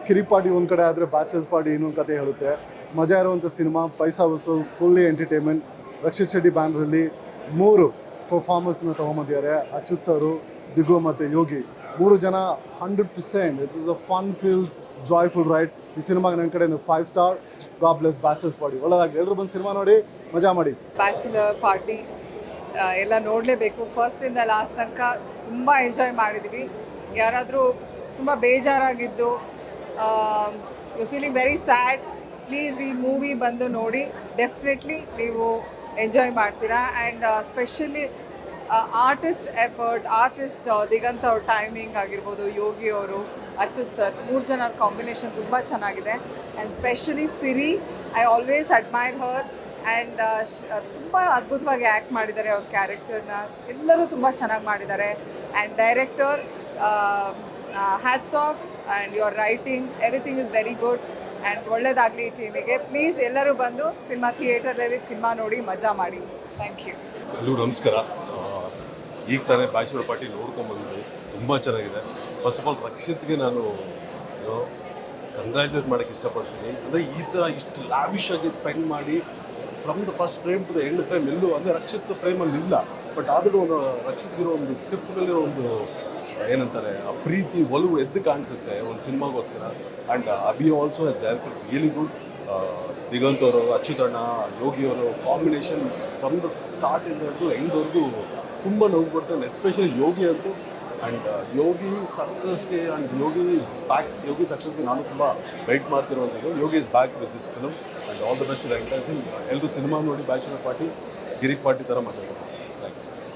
ಕಿರಿಕ್ party ಒಂದು ಕಡೆ ಆದರೆ ಬ್ಯಾಚಲರ್ಸ್ ಪಾರ್ಟಿ ಇನ್ನೊಂದು ಕತೆ ಹೇಳುತ್ತೆ. ಮಜಾ ಇರುವಂಥ ಸಿನಿಮಾ, ಪೈಸಾ ವಸೂಲ್, ಫುಲ್ಲಿ ಎಂಟರ್ಟೈನ್ಮೆಂಟ್. ರಕ್ಷಿತ್ ಶೆಟ್ಟಿ ಬ್ಯಾನರಲ್ಲಿ 3 ಪರ್ಫಾರ್ಮರ್ಸ್ನ ತೊಗೊಂಬಂದಿದ್ದಾರೆ. ಅಚ್ಯುತ್ ಸರು, ದಿಗು ಮತ್ತು ಯೋಗಿ. 3 ಜನ 100%. It's is a fun filled joyful ride. ಈ ಸಿನಿಮಾಗೆ ನನ್ನ ಕಡೆಯಿಂದ 5 star. God bless bachelors party. ಒಳ್ಳೆದಾಗಿ ಎಲ್ಲರೂ ಬಂದು ಸಿನಿಮಾ ನೋಡಿ ಮಜಾ ಮಾಡಿ. ಬ್ಯಾಚುಲರ್ ಪಾರ್ಟಿ ಎಲ್ಲ ನೋಡಲೇಬೇಕು. ಫಸ್ಟಿಂದ ಲಾಸ್ಟ್ ತನಕ ತುಂಬ ಎಂಜಾಯ್ ಮಾಡಿದ್ವಿ. ಯಾರಾದರೂ ತುಂಬ ಬೇಜಾರಾಗಿದ್ದು, you feeling very sad, please ಈ ಮೂವಿ ಬಂದು ನೋಡಿ. ಡೆಫಿನೆಟ್ಲಿ ನೀವು ಎಂಜಾಯ್ ಮಾಡ್ತೀರಾ. And specially artist effort, artist Diganth ಅವ್ರ ಟೈಮಿಂಗ್ ಆಗಿರ್ಬೋದು, ಯೋಗಿ ಅವರು, ಅಚ್ಯುತ್ ಸರ್, 3 ಜನರ ಕಾಂಬಿನೇಷನ್ ತುಂಬ ಚೆನ್ನಾಗಿದೆ. And specially Siri, I always admire Har. And ತುಂಬ ಅದ್ಭುತವಾಗಿ ಆ್ಯಕ್ಟ್ ಮಾಡಿದ್ದಾರೆ ಅವ್ರ ಕ್ಯಾರೆಕ್ಟರ್ನ. ಎಲ್ಲರೂ ತುಂಬ ಚೆನ್ನಾಗಿ ಮಾಡಿದ್ದಾರೆ. And director, hats off. And your writing, everything is very good. And ಒಳ್ಳೆಯದಾಗಲಿ ಈ ಟೀಮಿಗೆ. ಪ್ಲೀಸ್ ಎಲ್ಲರೂ ಬಂದು ಸಿನಿಮಾ ಥಿಯೇಟರಲ್ಲಿ ಸಿನಿಮಾ ನೋಡಿ ಮಜಾ ಮಾಡಿ. Thank you. ಎಲ್ಲರೂ ನಮಸ್ಕಾರ. ಈಗ ತಾನೇ ಬ್ಯಾಚುಲರ್ ಪಾರ್ಟಿ ನೋಡ್ಕೊಂಡ್ಬಂದ್ವಿ, ತುಂಬ ಚೆನ್ನಾಗಿದೆ. ಫಸ್ಟ್ ಆಫ್ ಆಲ್ ರಕ್ಷಿತ್ಗೆ ನಾನು ಕಂಗ್ರ್ಯಾಚುಲೇಟ್ ಮಾಡೋಕ್ಕೆ ಇಷ್ಟಪಡ್ತೀನಿ. ಅಂದರೆ ಈ ಥರ ಇಷ್ಟು ಲ್ಯಾವಿಶ್ ಆಗಿ ಸ್ಪೆಂಡ್ ಮಾಡಿ from the first frame to the end frame ಎಲ್ಲೂ ಅಂದರೆ ರಕ್ಷಿತ್ ಫ್ರೇಮಲ್ಲಿ ಇಲ್ಲ. ಬಟ್ ಆದರೂ ಒಂದು ರಕ್ಷಿತ್ಗಿರೋ ಒಂದು ಸ್ಕ್ರಿಪ್ಟ್ ಮೇಲೆ ಒಂದು ಏನಂತಾರೆ ಆ ಪ್ರೀತಿ ಒಲವು ಎದ್ದು ಕಾಣಿಸುತ್ತೆ ಒಂದು ಸಿನಿಮಾಗೋಸ್ಕರ. And Abhi also has directed really good. Diganth ಅವರು, ಅಚ್ಯುತಣ್ಣ, ಯೋಗಿ ಅವರು ಕಾಂಬಿನೇಷನ್ ಫ್ರಮ್ ದ ಸ್ಟಾರ್ಟಿಂದ ಹಿಡಿದು ಎಂಡ್ವರೆಗೂ ತುಂಬ ನೋವು ಕೊಡ್ತಾನೆ. ಎಸ್ಪೆಷಲಿ ಯೋಗಿ ಅಂತೂ. ಆ್ಯಂಡ್ ಯೋಗಿ ಸಕ್ಸಸ್ಗೆ ಆ್ಯಂಡ್ ಯೋಗಿ ಸಕ್ಸಸ್ಗೆ ನಾನು ತುಂಬ ವೆಯ್ಟ್ ಮಾಡ್ತಿರುವಂಥದ್ದು. Yogi is back with this film. And all the best to the entire film. ಎಲ್ಲರೂ ಸಿನಿಮಾ ನೋಡಿ ಬ್ಯಾಚುಲರ್ ಪಾರ್ಟಿ ಕಿರಿಕ್ ಪಾರ್ಟಿ ಥರ ಮಜಾ